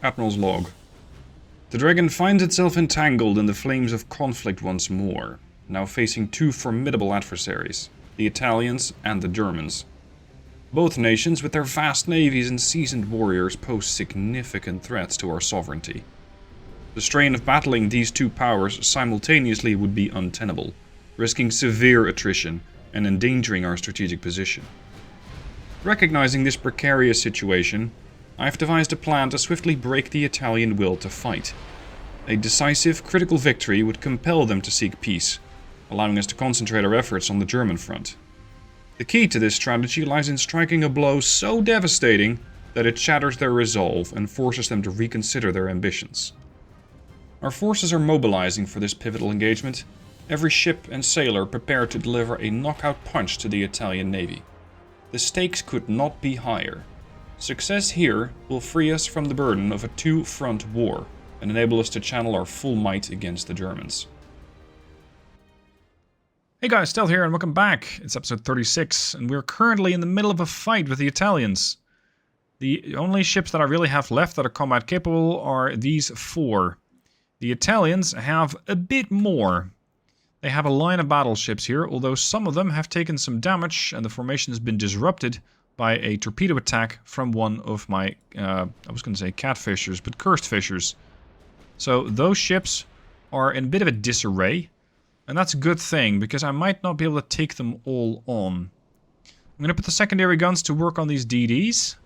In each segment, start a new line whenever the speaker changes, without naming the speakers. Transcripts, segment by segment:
Admiral's log. The dragon finds itself entangled in the flames of conflict once more, now facing two formidable adversaries, the Italians and the Germans. Both nations, with their vast navies and seasoned warriors, pose significant threats to our sovereignty. The strain of battling these two powers simultaneously would be untenable, risking severe attrition and endangering our strategic position. Recognizing this precarious situation, I have devised a plan to swiftly break the Italian will to fight. A decisive, critical victory would compel them to seek peace, allowing us to concentrate our efforts on the German front. The key to this strategy lies in striking a blow so devastating that it shatters their resolve and forces them to reconsider their ambitions. Our forces are mobilizing for this pivotal engagement, every ship and sailor prepared to deliver a knockout punch to the Italian navy. The stakes could not be higher. Success here will free us from the burden of a two-front war and enable us to channel our full might against the Germans.
Hey guys, Stealth here and welcome back. It's episode 36 and we're currently in the middle of a fight with the Italians. The only ships that I really have left that are combat capable are these four. The Italians have a bit more. They have a line of battleships here, although some of them have taken some damage and the formation has been disrupted by a torpedo attack from one of my, I was going to say catfishers, but cursed fishers. So those ships are in a bit of a disarray. And that's a good thing, because I might not be able to take them all on. I'm going to put the secondary guns to work on these DDs.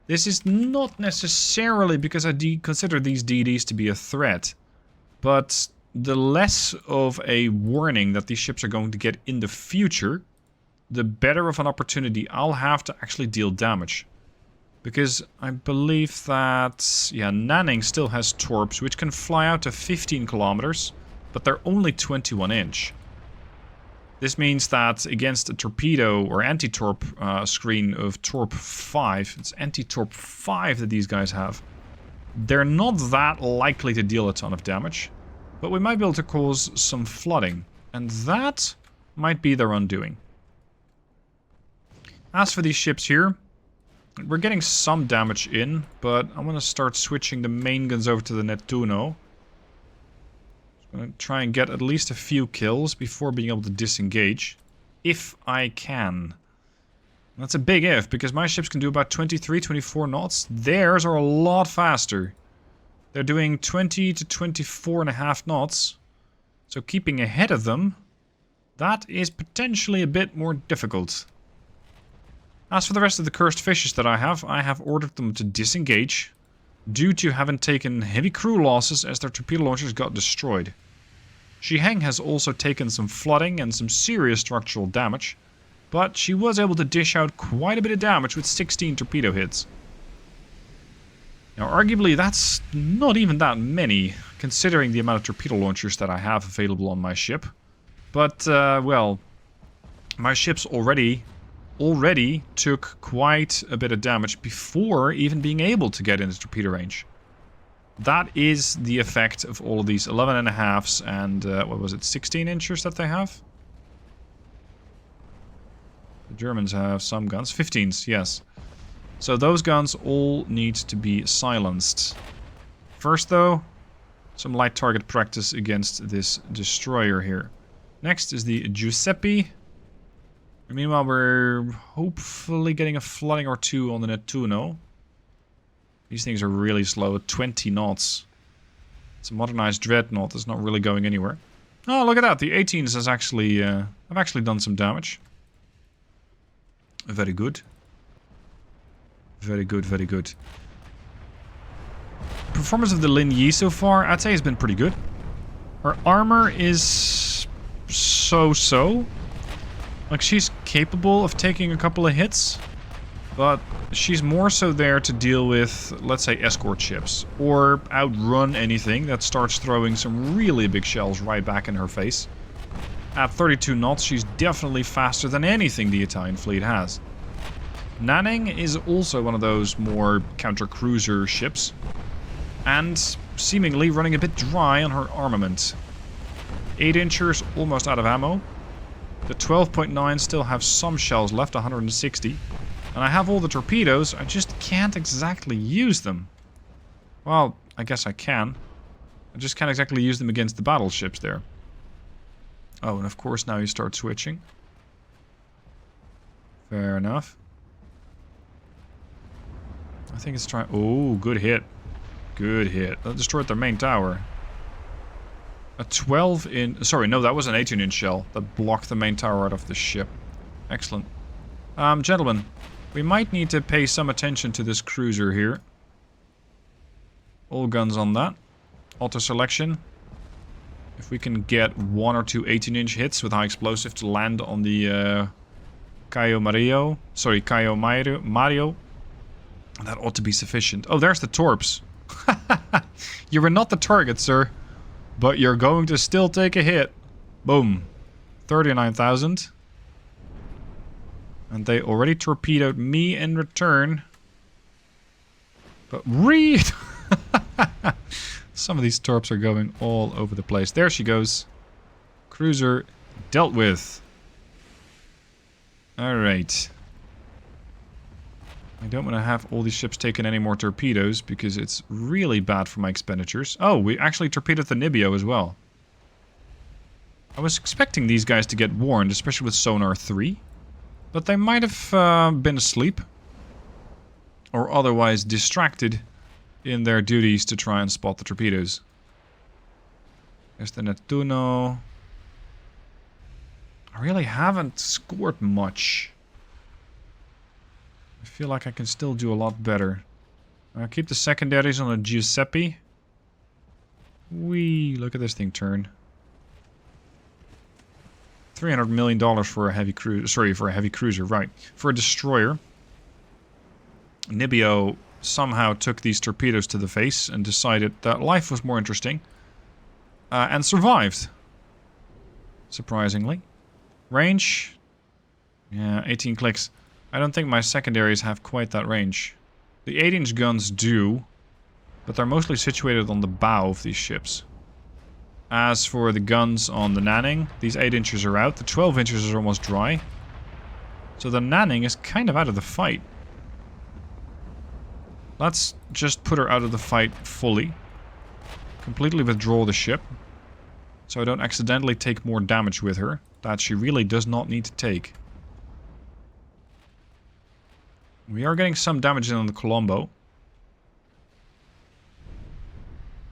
This is not necessarily because I consider these DDs to be a threat. But the less of a warning that these ships are going to get in the future, the better of an opportunity I'll have to actually deal damage. Because I believe that, yeah, Nanning still has torps, which can fly out to 15 kilometers. But they're only 21 inch. This means that against a torpedo or anti-torp screen of Torp 5, it's anti-torp 5 that these guys have, they're not that likely to deal a ton of damage, but we might be able to cause some flooding, and that might be their undoing. As for these ships here, we're getting some damage in, but I want to start switching the main guns over to the Nettuno. I'm going to try and get at least a few kills before being able to disengage. If I can. That's a big if, because my ships can do about 23, 24 knots. Theirs are a lot faster. They're doing 20 to 24.5 knots. So keeping ahead of them, that is potentially a bit more difficult. As for the rest of the cursed fishes that I have ordered them to disengage, due to having taken heavy crew losses as their torpedo launchers got destroyed. Shiheng has also taken some flooding and some serious structural damage, but she was able to dish out quite a bit of damage with 16 torpedo hits. Now arguably that's not even that many, considering the amount of torpedo launchers that I have available on my ship. But, well, my ships already took quite a bit of damage before even being able to get into torpedo range. That is the effect of all of these 11.5s and, what was it, 16 inchers that they have? The Germans have some guns. 15s, yes. So those guns all need to be silenced. First though, some light target practice against this destroyer here. Next is the Giuseppe. Meanwhile, we're hopefully getting a flooding or two on the Nettuno. These things are really slow, 20 knots. It's a modernized Dreadnought that's not really going anywhere. Oh, look at that, the 18s have actually done some damage. Very good. Very good, very good. Performance of the Lin Yi so far, I'd say has been pretty good. Her armor is so-so. Like, she's capable of taking a couple of hits, but she's more so there to deal with, let's say, escort ships, or outrun anything that starts throwing some really big shells right back in her face. At 32 knots, she's definitely faster than anything the Italian fleet has. Nanning is also one of those more counter-cruiser ships, and seemingly running a bit dry on her armament. 8-inchers almost out of ammo. The 12.9 still have some shells left, 160. And I have all the torpedoes, I just can't exactly use them. Well, I guess I can. I just can't exactly use them against the battleships there. Oh, and of course now you start switching. Fair enough. I think it's trying... Oh, good hit. Good hit. That destroyed their main tower. A 12-inch... Sorry, no, that was an 18-inch shell that blocked the main tower out of the ship. Excellent. Gentlemen, we might need to pay some attention to this cruiser here. All guns on that. Auto selection. If we can get 1 or 2 18-inch hits with high explosive to land on the Cayo Mario. Sorry, Cayo Mario. That ought to be sufficient. Oh, there's the torps. You were not the target, sir. But you're going to still take a hit. Boom. 39,000. And they already torpedoed me in return. But some of these torps are going all over the place. There she goes. Cruiser dealt with. Alright. I don't want to have all these ships taking any more torpedoes because it's really bad for my expenditures. Oh, we actually torpedoed the Nibio as well. I was expecting these guys to get warned, especially with Sonar 3. But they might have been asleep. Or otherwise distracted in their duties to try and spot the torpedoes. There's the Nettuno. I really haven't scored much. I feel like I can still do a lot better. Keep the secondaries on a Giuseppe. Whee! Look at this thing turn. $300 million for a heavy cruiser. Sorry, for a heavy cruiser, right. For a destroyer. Nibio somehow took these torpedoes to the face and decided that life was more interesting. And survived. Surprisingly. Range. Yeah, 18 clicks. I don't think my secondaries have quite that range. The 8-inch guns do. But they're mostly situated on the bow of these ships. As for the guns on the Nanning, these 8 inches are out. The 12 inches are almost dry. So the Nanning is kind of out of the fight. Let's just put her out of the fight fully. Completely withdraw the ship. So I don't accidentally take more damage with her. That she really does not need to take. We are getting some damage in on the Colombo.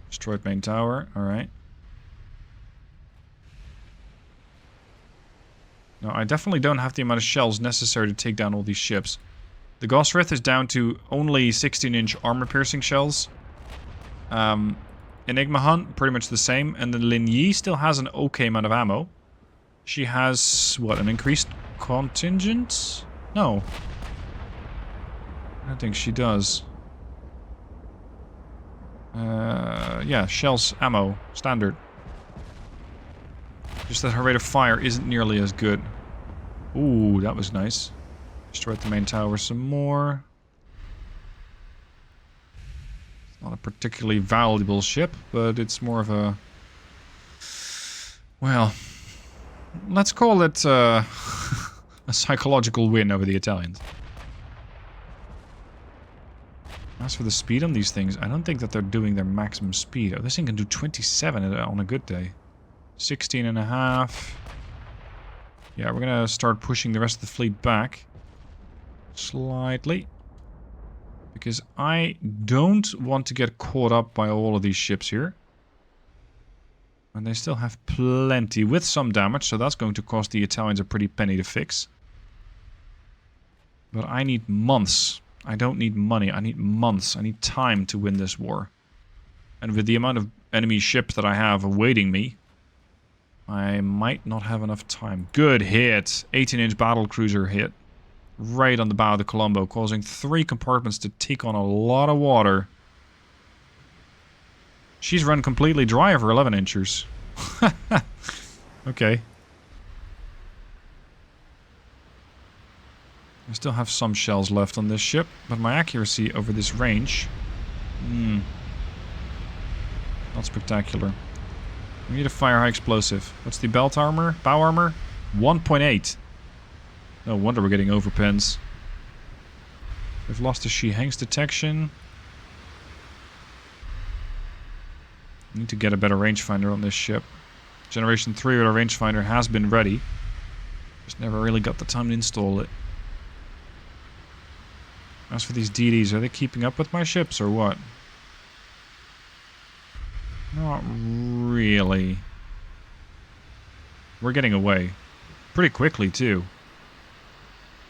Destroyed main tower, alright. No, I definitely don't have the amount of shells necessary to take down all these ships. The Gosrith is down to only 16-inch armor-piercing shells. Enigma Hunt, pretty much the same. And the Lin Yi still has an okay amount of ammo. She has, what, an increased contingent? No. I don't think she does. Yeah, shells, ammo, standard. Just that her rate of fire isn't nearly as good. Ooh, that was nice. Destroyed the main tower some more. It's not a particularly valuable ship, but it's more of a... Well, let's call it a psychological win over the Italians. As for the speed on these things, I don't think that they're doing their maximum speed. Oh, this thing can do 27 on a good day. 16.5. Yeah, we're gonna start pushing the rest of the fleet back. Slightly. Because I don't want to get caught up by all of these ships here. And they still have plenty with some damage, so that's going to cost the Italians a pretty penny to fix. But I need months. I don't need money, I need months. I need time to win this war. And with the amount of enemy ships that I have awaiting me, I might not have enough time. Good hit. 18-inch battlecruiser hit. Right on the bow of the Colombo, causing 3 compartments to take on a lot of water. She's run completely dry of her 11-inchers. Okay. I still have some shells left on this ship, but my accuracy over this range... not spectacular. We need a fire high explosive. What's the belt armor? Bow armor? 1.8. No wonder we're getting overpins. We've lost the She Hanks detection. Need to get a better rangefinder on this ship. Generation 3 with a rangefinder has been ready. Just never really got the time to install it. As for these DDs, are they keeping up with my ships or what? Not really. We're getting away. Pretty quickly, too.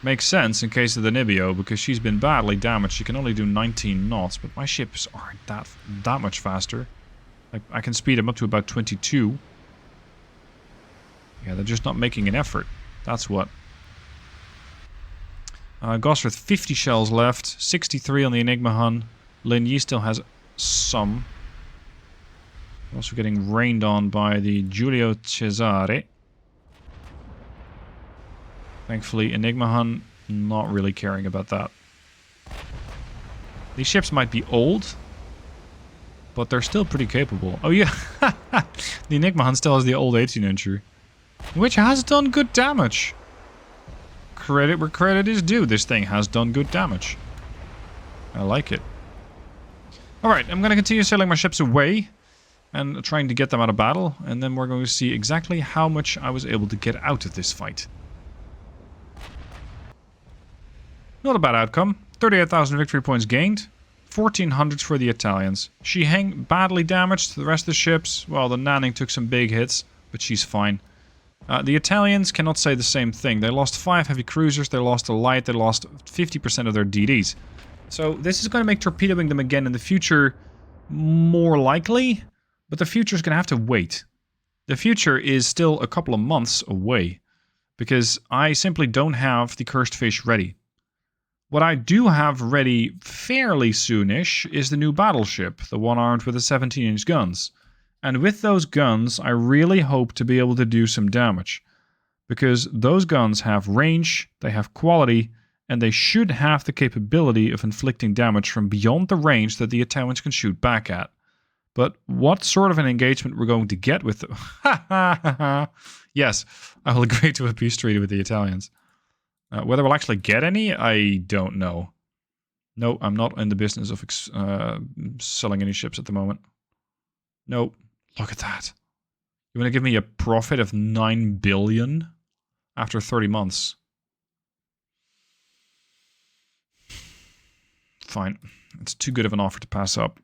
Makes sense in case of the Nibio, because she's been badly damaged. She can only do 19 knots, but my ships aren't that much faster. I can speed them up to about 22. Yeah, they're just not making an effort. That's what. Goss with 50 shells left. 63 on the Enigma Hun. Lin Yi still has some. Also getting rained on by the Giulio Cesare. Thankfully, Enigma Hun not really caring about that. These ships might be old, but they're still pretty capable. Oh yeah, the Enigma Hun still has the old 18-incher, which has done good damage. Credit where credit is due. This thing has done good damage. I like it. Alright, I'm going to continue sailing my ships away and trying to get them out of battle, and then we're going to see exactly how much I was able to get out of this fight. Not a bad outcome. 38,000 victory points gained. 1,400 for the Italians. Shiheng badly damaged. The rest of the ships, well, the Nanning took some big hits, but she's fine. The Italians cannot say the same thing. They lost 5 heavy cruisers, they lost a light, they lost 50% of their DDs. So this is going to make torpedoing them again in the future more likely, but the future is going to have to wait. The future is still a couple of months away, because I simply don't have the Cursed Fish ready. What I do have ready fairly soonish is the new battleship, the one armed with the 17-inch guns. And with those guns, I really hope to be able to do some damage. Because those guns have range, they have quality, and they should have the capability of inflicting damage from beyond the range that the Italians can shoot back at. But what sort of an engagement we're going to get with them? Yes, I will agree to a peace treaty with the Italians. Whether we'll actually get any, I don't know. No, I'm not in the business of selling any ships at the moment. No, look at that. You want to give me a profit of 9 billion after 30 months? Fine. It's too good of an offer to pass up.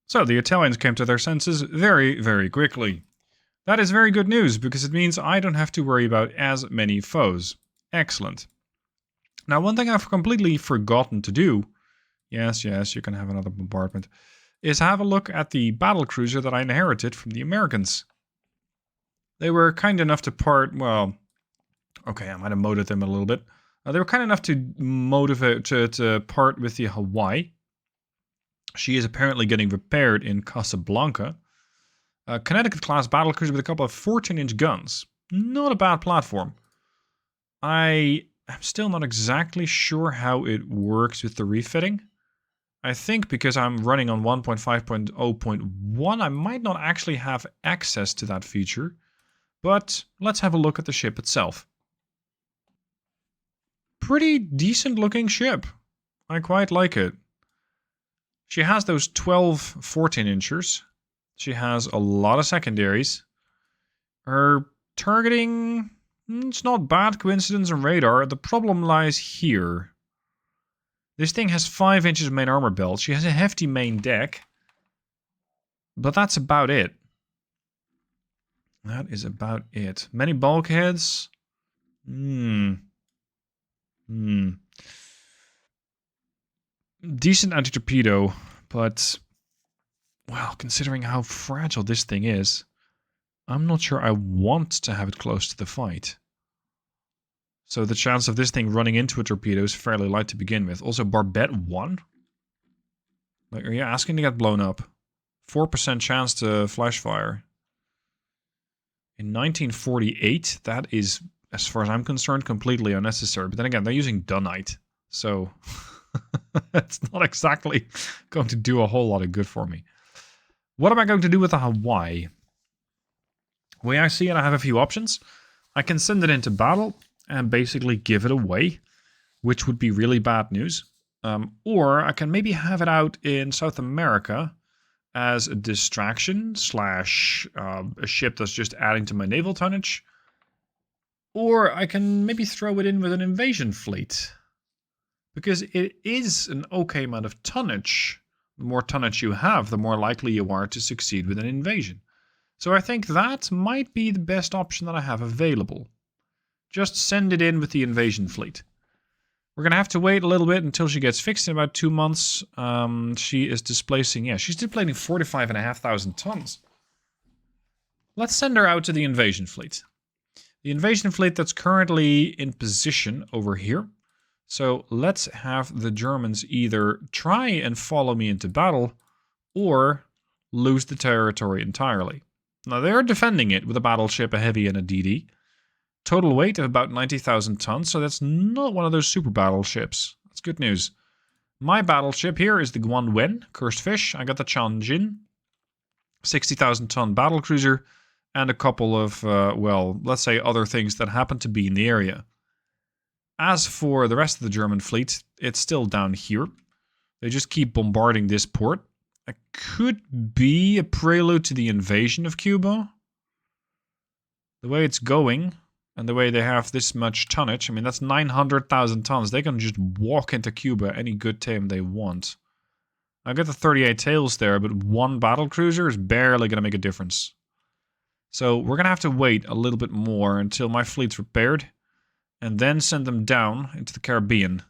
So the Italians came to their senses very, very quickly. That is very good news, because it means I don't have to worry about as many foes. Excellent. Now, one thing I've completely forgotten to do, yes, you can have another bombardment, is have a look at the battlecruiser that I inherited from the Americans. They were kind enough to part, well, okay, I might have motivated them a little bit. They were kind enough to part with the Hawaii. She is apparently getting repaired in Casablanca. Connecticut-class battlecruiser with a couple of 14-inch guns. Not a bad platform. I am still not exactly sure how it works with the refitting. I think because I'm running on 1.5.0.1, I might not actually have access to that feature. But let's have a look at the ship itself. Pretty decent-looking ship. I quite like it. She has those 12 14-inchers. She has a lot of secondaries. Her targeting, it's not bad, coincidence and radar. The problem lies here. This thing has 5 inches of main armor belt. She has a hefty main deck. But that's about it. That is about it. Many bulkheads. Decent anti-torpedo, but... well, considering how fragile this thing is, I'm not sure I want to have it close to the fight. So the chance of this thing running into a torpedo is fairly light to begin with. Also, Barbette 1? Like, are you asking to get blown up? 4% chance to flash fire. In 1948, that is, as far as I'm concerned, completely unnecessary. But then again, they're using Dunite, so it's not exactly going to do a whole lot of good for me. What am I going to do with the Hawaii? The way I see it, I have a few options. I can send it into battle and basically give it away, which would be really bad news. Or I can maybe have it out in South America as a distraction slash a ship that's just adding to my naval tonnage. Or I can maybe throw it in with an invasion fleet. Because it is an okay amount of tonnage. The more tonnage you have, the more likely you are to succeed with an invasion. So I think that might be the best option that I have available. Just send it in with the invasion fleet. We're going to have to wait a little bit until she gets fixed in about 2 months. She is displacing, yeah, she's displacing 45,500 tons. Let's send her out to the invasion fleet. The invasion fleet that's currently in position over here. So let's have the Germans either try and follow me into battle or lose the territory entirely. Now they're defending it with a battleship, a heavy and a DD. Total weight of about 90,000 tons, so that's not one of those super battleships. That's good news. My battleship here is the Guan Wen, Cursed Fish. I got the Tianjin, 60,000 ton battlecruiser, and a couple of, well, let's say other things that happen to be in the area. As for the rest of the German fleet, it's still down here. They just keep bombarding this port. It could be a prelude to the invasion of Cuba. The way it's going, and the way they have this much tonnage, I mean, that's 900,000 tons. They can just walk into Cuba any good time they want. I got the 38 tails there, but one battlecruiser is barely going to make a difference. So we're going to have to wait a little bit more until my fleet's repaired. And then send them down into the Caribbean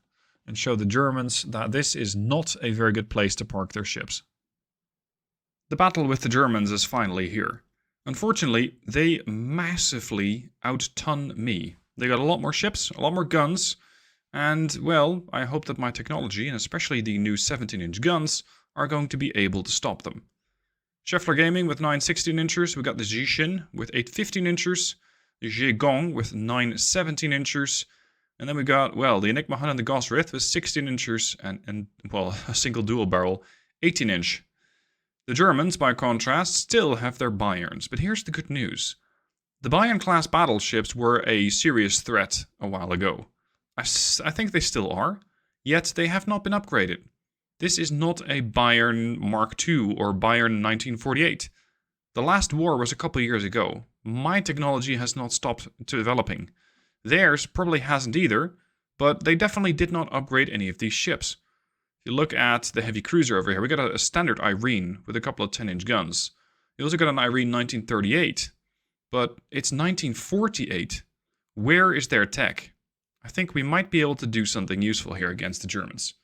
and show the Germans that this is not a very good place to park their ships. The battle with the Germans is finally here. Unfortunately, they massively out-ton me. They got a lot more ships, a lot more guns, and, well, I hope that my technology, and especially the new 17-inch guns, are going to be able to stop them. Scheffler Gaming with 9 16-inchers, we got the Zhishin with 8 15-inchers, the Zhegong with 9 17-inchers, and then we got, well, the Enigma Hun and the Gosrith with 16-inchers and, well, a single dual barrel 18-inch. The Germans, by contrast, still have their Bayerns, but here's the good news. The Bayern-class battleships were a serious threat a while ago. I think they still are, yet they have not been upgraded. This is not a Bayern Mark II or Bayern 1948. The last war was a couple years ago. My technology has not stopped developing. Theirs probably hasn't either, but they definitely did not upgrade any of these ships. If you look at the heavy cruiser over here, we got a standard Irene with a couple of 10-inch guns. You also got an Irene 1938, but it's 1948. Where is their tech? I think we might be able to do something useful here against the Germans.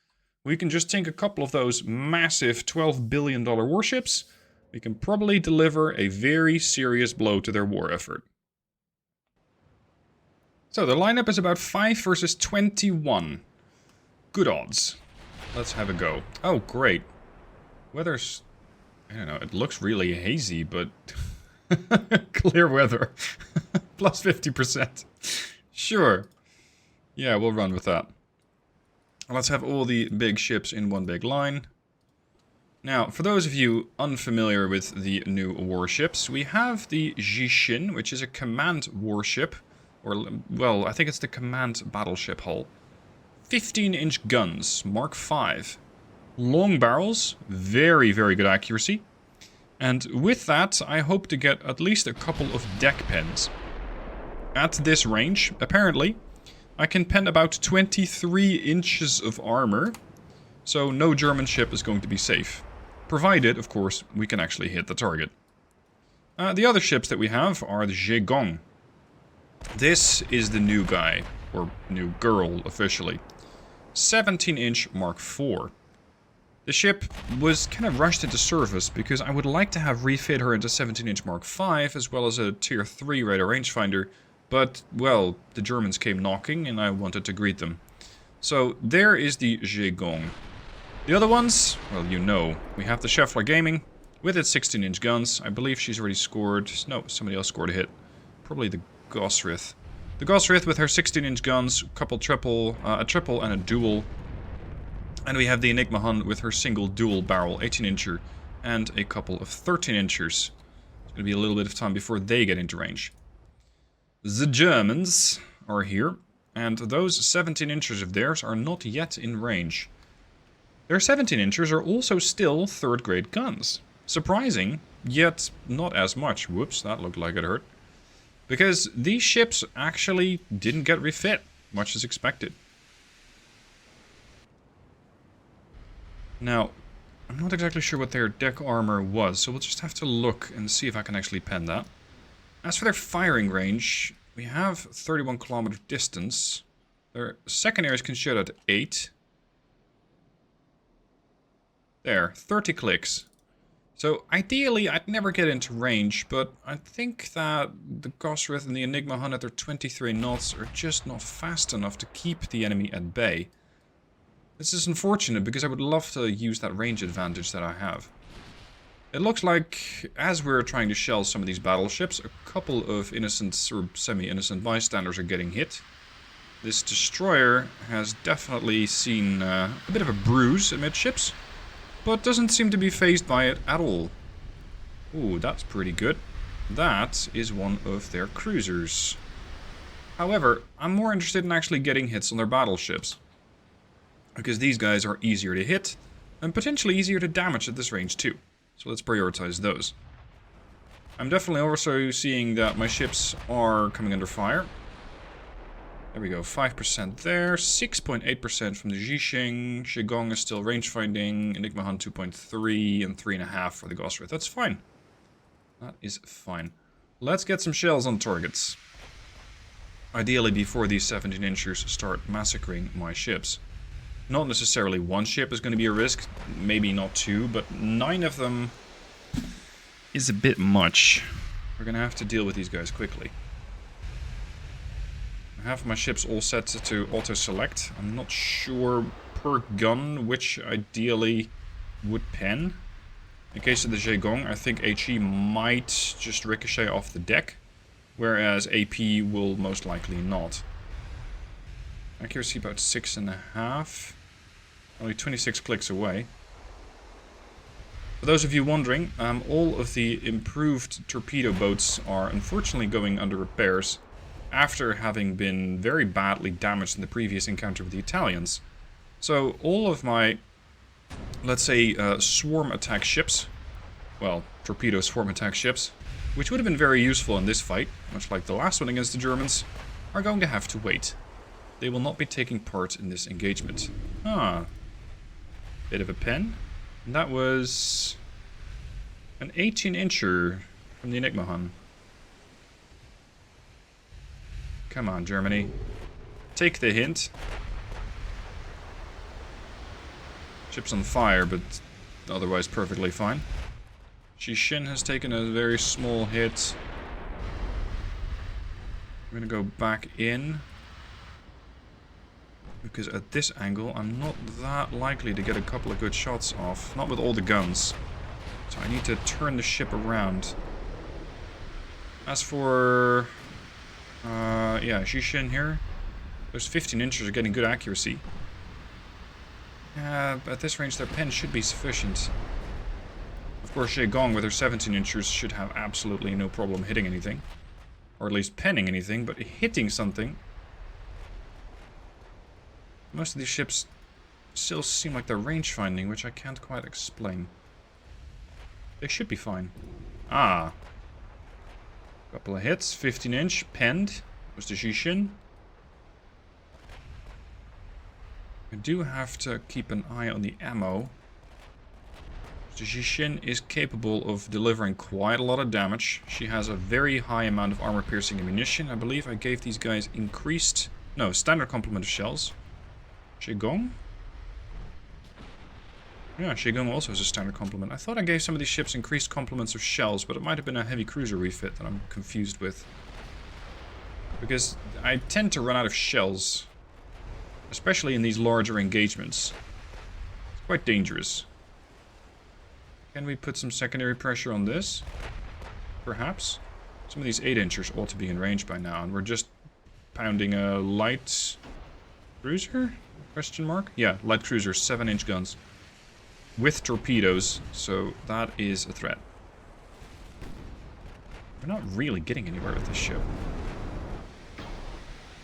We can just take a couple of those massive $12 billion warships. We can probably deliver a very serious blow to their war effort. So the lineup is about 5 versus 21. Good odds. Let's have a go. Oh, great. Weather's... I don't know, it looks really hazy, but... clear weather. Plus 50%. Sure. Yeah, we'll run with that. Let's have all the big ships in one big line. Now, for those of you unfamiliar with the new warships, we have the Zhishin, which is a command warship. Or, well, I think it's the command battleship hull. 15-inch guns, Mark V. Long barrels, very, very good accuracy. And with that, I hope to get at least a couple of deck pens. At this range, apparently, I can pen about 23 inches of armor. So no German ship is going to be safe. Provided, of course, we can actually hit the target. The other ships that we have are the Zhegong. This is the new guy, or new girl officially. 17-inch Mark IV. The ship was kind of rushed into service because I would like to have refit her into 17-inch Mark V as well as a tier 3 radar rangefinder, but, well, the Germans came knocking and I wanted to greet them. So there is the Zhegong. The other ones, well, you know, we have the Scheffler Gaming with its 16-inch guns. I believe she's already scored. No, somebody else scored a hit. Probably the Gosrith. The Gosrith with her 16-inch guns, a triple and a dual. And we have the Enigma Hun with her single dual barrel 18-incher and a couple of 13-inchers. It's going to be a little bit of time before they get into range. The Germans are here, and those 17-inchers of theirs are not yet in range. Their 17-inchers are also still third-grade guns. Surprising, yet not as much. Whoops, that looked like it hurt. Because these ships actually didn't get refit, much as expected. Now, I'm not exactly sure what their deck armor was, so we'll just have to look and see if I can actually pen that. As for their firing range, we have 31 kilometer distance. Their secondaries can shoot at 8. There, 30 clicks. So ideally I'd never get into range, but I think that the Gosrith and the Enigma Hun at their 23 knots are just not fast enough to keep the enemy at bay. This is unfortunate because I would love to use that range advantage that I have. It looks like, as we're trying to shell some of these battleships, a couple of innocent or semi-innocent bystanders are getting hit. This destroyer has definitely seen a bit of a bruise amidships, but doesn't seem to be fazed by it at all. Ooh, that's pretty good. That is one of their cruisers. However, I'm more interested in actually getting hits on their battleships, because these guys are easier to hit, and potentially easier to damage at this range too. So let's prioritize those. I'm definitely also seeing that my ships are coming under fire. There we go, 5% there, 6.8% from the Zhixing. Zhegong is still range finding, Enigma Hun 2.3 and 3.5 for the Gosrith. That's fine. That is fine. Let's get some shells on targets. Ideally before these 17-inchers start massacring my ships. Not necessarily one ship is going to be a risk, maybe not two, but 9 of them is a bit much. We're going to have to deal with these guys quickly. I have my ships all set to auto-select. I'm not sure per gun which ideally would pen. In case of the Zhegong, I think HE might just ricochet off the deck, whereas AP will most likely not. Accuracy about 6.5. Only 26 clicks away. For those of you wondering, all of the improved torpedo boats are unfortunately going under repairs after having been very badly damaged in the previous encounter with the Italians. So all of my, let's say, swarm attack ships, well, torpedo swarm attack ships, which would have been very useful in this fight, much like the last one against the Germans, are going to have to wait. They will not be taking part in this engagement. Ah, bit of a pen. And that was an 18-incher from the Enigma Hun. Come on, Germany. Take the hint. Ship's on fire, but otherwise perfectly fine. Zhixing has taken a very small hit. I'm gonna go back in, because at this angle I'm not that likely to get a couple of good shots off. Not with all the guns. So I need to turn the ship around. As for... yeah, Zhixing here. Those 15 inches are getting good accuracy. At this range their pen should be sufficient. Of course, Zhegong with her 17 inches should have absolutely no problem hitting anything. Or at least penning anything, but hitting something... Most of these ships still seem like they're range finding, which I can't quite explain. They should be fine. Ah. Couple of hits, 15-inch, penned. Was the Zhixing. I do have to keep an eye on the ammo. The Zhixing is capable of delivering quite a lot of damage. She has a very high amount of armor-piercing ammunition. I believe I gave these guys increased... No, standard complement of shells. Zhegong? Yeah, Zhegong also has a standard complement. I thought I gave some of these ships increased complements of shells, but it might have been a heavy cruiser refit that I'm confused with. Because I tend to run out of shells, especially in these larger engagements. It's quite dangerous. Can we put some secondary pressure on this? Perhaps? Some of these 8-inchers ought to be in range by now, and we're just pounding a light cruiser? Question mark? Yeah, light cruiser, 7-inch guns. With torpedoes, so that is a threat. We're not really getting anywhere with this ship.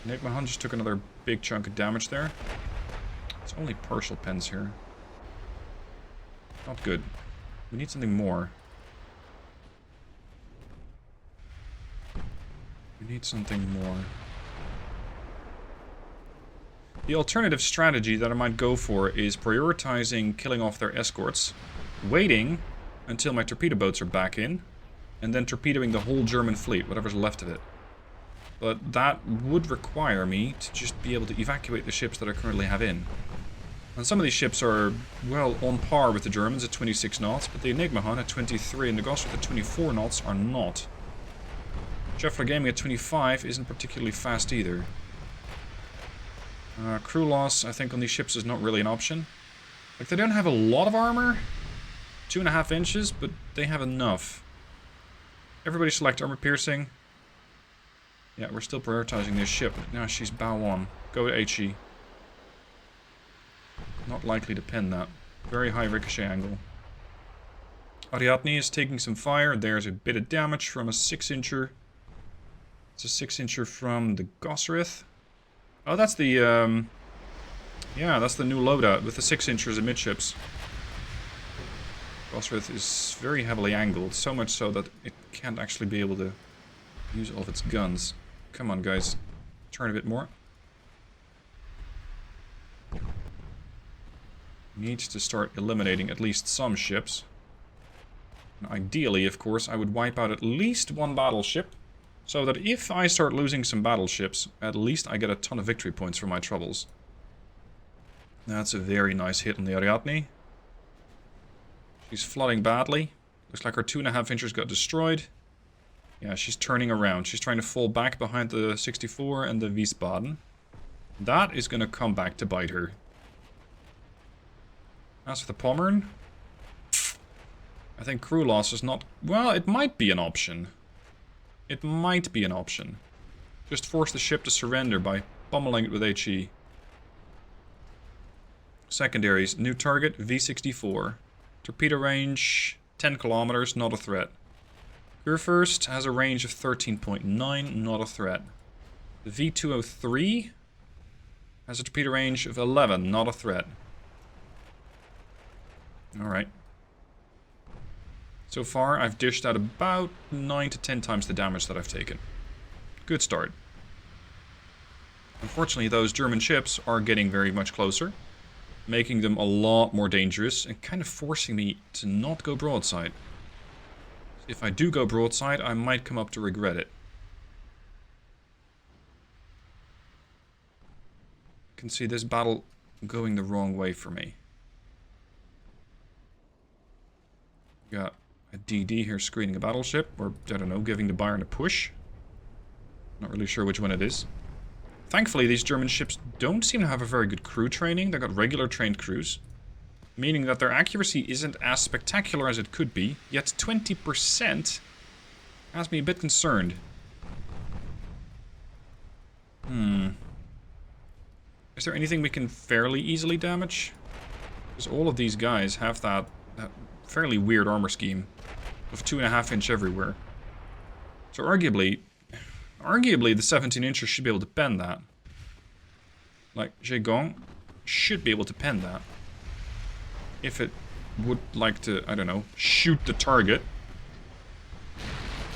Enigma Hun just took another big chunk of damage there. It's only partial pens here. Not good.
We need something more. We need something more. The alternative strategy that I might go for is prioritizing killing off their escorts, waiting until my torpedo boats are back in, and then torpedoing the whole German fleet, whatever's left of it. But that would require me to just be able to evacuate the ships that I currently have in. And some of these ships are, well, on par with the Germans at 26 knots, but the Enigma Hun at 23 and the Gossamer at 24 knots are not. Scheffler Gaming at 25 isn't particularly fast either. Crew loss, I think, on these ships is not really an option. Like, they don't have a lot of armor. 2.5 inches, but they have enough. Everybody select armor piercing. Yeah, we're still prioritizing this ship. Now she's bow on. Go to HE. Not likely to pin that. Very high ricochet angle. Ariadne is taking some fire. There's a bit of damage from a 6-incher. It's a 6-incher from the Gossamer. Oh, that's the, yeah, that's the new loadout with the 6-inchers amidships. Gossamer is very heavily angled, so much so that it can't actually be able to use all of its guns. Come on, guys. Turn a bit more. Needs to start eliminating at least some ships. And ideally, of course, I would wipe out at least one battleship, so that if I start losing some battleships, at least I get a ton of victory points for my troubles. That's a very nice hit on the Ariadne. She's flooding badly. Looks like her 2.5 inchers got destroyed. Yeah, she's turning around. She's trying to fall back behind the 64 and the Wiesbaden. That is going to come back to bite her. As for the Pommern, I think crew loss is not... Well, it might be an option. It might be an option. Just force the ship to surrender by pummeling it with HE. Secondaries. New target, V64. Torpedo range, 10 kilometers, not a threat. Kurfürst has a range of 13.9, not a threat. The V203 has a torpedo range of 11, not a threat. Alright. So far, I've dished out about 9 to 10 times the damage that I've taken. Good start. Unfortunately, those German ships are getting very much closer, making them a lot more dangerous and kind of forcing me to not go broadside. If I do go broadside, I might come up to regret it. I can see this battle going the wrong way for me. Got a DD here screening a battleship, or, I don't know, giving the Bayern a push. Not really sure which one it is. Thankfully, these German ships don't seem to have a very good crew training. They've got regular trained crews, meaning that their accuracy isn't as spectacular as it could be, yet 20% has me a bit concerned. Is there anything we can fairly easily damage? Because all of these guys have that fairly weird armor scheme of 2.5 inch everywhere. So arguably the 17-incher should be able to pen that. Like, Zhejiang should be able to pen that. If it would like to, I don't know, shoot the target.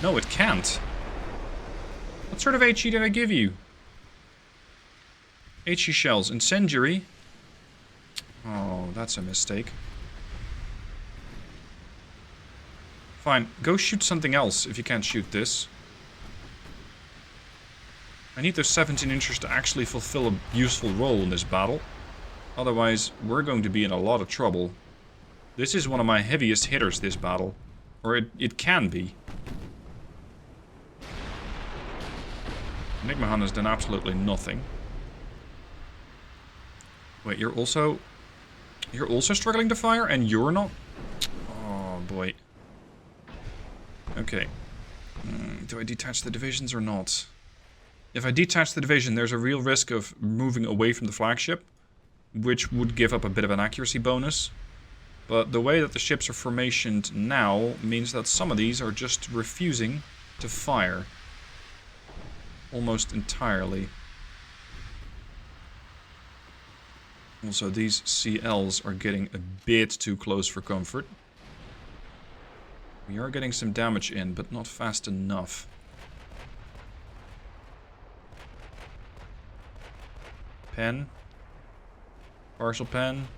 No, it can't. What sort of HE did I give you? HE shells. Incendiary. Oh, that's a mistake. Fine, go shoot something else if you can't shoot this. I need those 17 inchers to actually fulfill a useful role in this battle. Otherwise, we're going to be in a lot of trouble. This is one of my heaviest hitters, this battle. Or it can be. Enigma Han has done absolutely nothing. Wait, you're also struggling to fire, and you're not? Oh, boy. Okay. Do I detach the divisions or not? If I detach the division, there's a real risk of moving away from the flagship, which would give up a bit of an accuracy bonus. But the way that the ships are formationed now means that some of these are just refusing to fire. Almost entirely. Also, these CLs are getting a bit too close for comfort. We are getting some damage in, but not fast enough. Pen. Partial pen.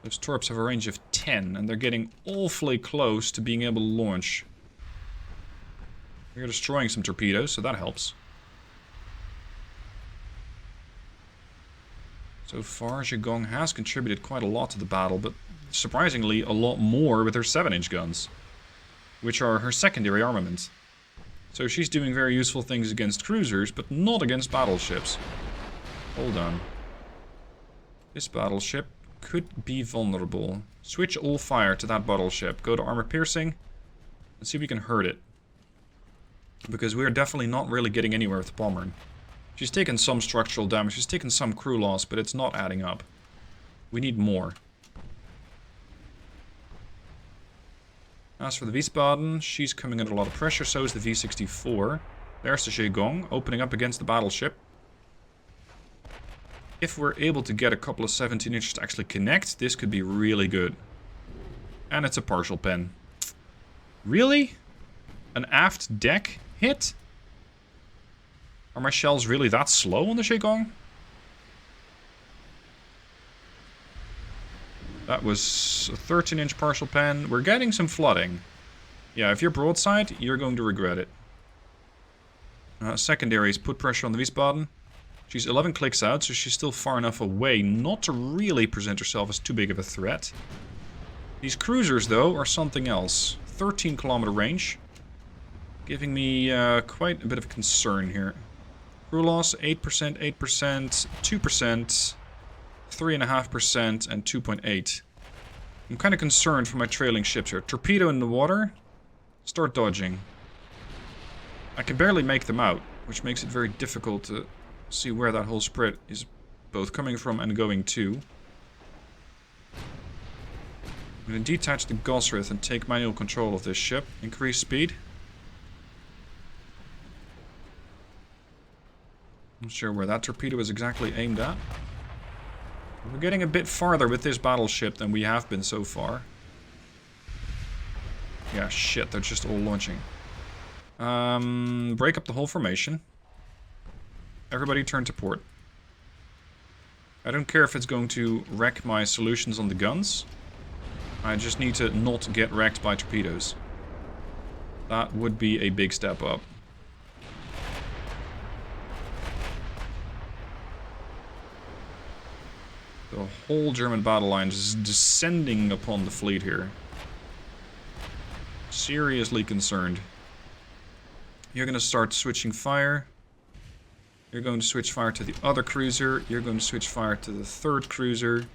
Those torps have a range of 10, and they're getting awfully close to being able to launch. We're destroying some torpedoes, so that helps. So far, Zhigong has contributed quite a lot to the battle, but surprisingly a lot more with her 7-inch guns, which are her secondary armament. So she's doing very useful things against cruisers, but not against battleships. Hold on. This battleship could be vulnerable. Switch all fire to that battleship. Go to armor piercing and see if we can hurt it. Because we're definitely not really getting anywhere with the bomber. She's taken some structural damage, she's taken some crew loss, but it's not adding up. We need more. As for the Wiesbaden, she's coming under a lot of pressure, so is the V-64. There's the Zhigong, opening up against the battleship. If we're able to get a couple of 17 inches to actually connect, this could be really good. And it's a partial pen. Really? An aft deck hit? Are my shells really that slow on the Zhigong? That was a 13-inch partial pen. We're getting some flooding. Yeah, if you're broadside, you're going to regret it. Secondaries put pressure on the Wiesbaden. She's 11 clicks out, so she's still far enough away not to really present herself as too big of a threat. These cruisers, though, are something else. 13-kilometer range. Giving me quite a bit of concern here. Crew loss, 8%, 8%, 2%, 3.5%, and 2.8. I'm kind of concerned for my trailing ships here. Torpedo in the water. Start dodging. I can barely make them out, which makes it very difficult to see where that whole spread is both coming from and going to. I'm going to detach the Gosrith and take manual control of this ship. Increase speed. Not sure where that torpedo is exactly aimed at. We're getting a bit farther with this battleship than we have been so far. Yeah, shit, they're just all launching. Break up the whole formation. Everybody turn to port. I don't care if it's going to wreck my solutions on the guns. I just need to not get wrecked by torpedoes. That would be a big step up. The whole German battle line is descending upon the fleet here. Seriously concerned. You're going to start switching fire. You're going to switch fire to the other cruiser. You're going to switch fire to the third cruiser.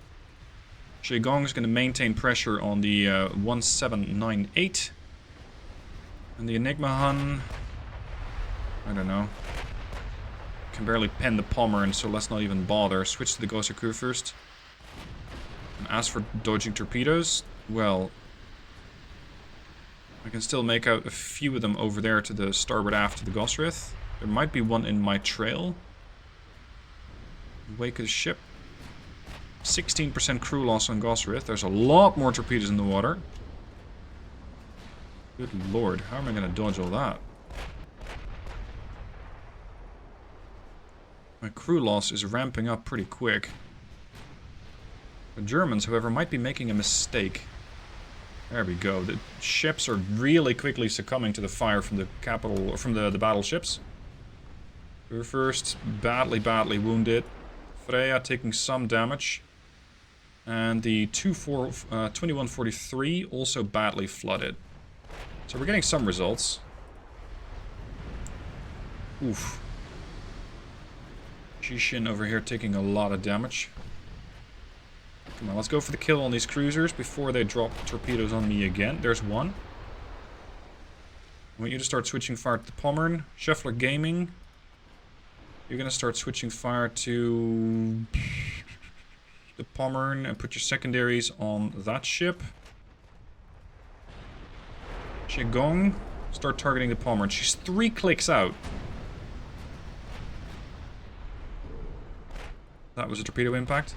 Zhigong is going to maintain pressure on the 1798. And the Enigma Hun... I don't know. Can barely pen the Pommern, so let's not even bother. Switch to the Gosser crew first. And as for dodging torpedoes, well... I can still make out a few of them over there to the starboard aft of the Gosrith. There might be one in my trail. Wake of the ship. 16% crew loss on Gosrith. There's a lot more torpedoes in the water. Good lord, how am I going to dodge all that? My crew loss is ramping up pretty quick. The Germans, however, might be making a mistake. There we go. The ships are really quickly succumbing to the fire from the capital, or from the battleships. We're first badly wounded. Freya taking some damage. And the 2143 also badly flooded. So we're getting some results. Oof. Jishin over here taking a lot of damage. Come on, let's go for the kill on these cruisers before they drop torpedoes on me again. There's one. I want you to start switching fire to the Pommern. Scheffler Gaming. You're going to start switching fire to the Pommern and put your secondaries on that ship. Zhigong, start targeting the Pommern. She's 3 clicks out. That was a torpedo impact.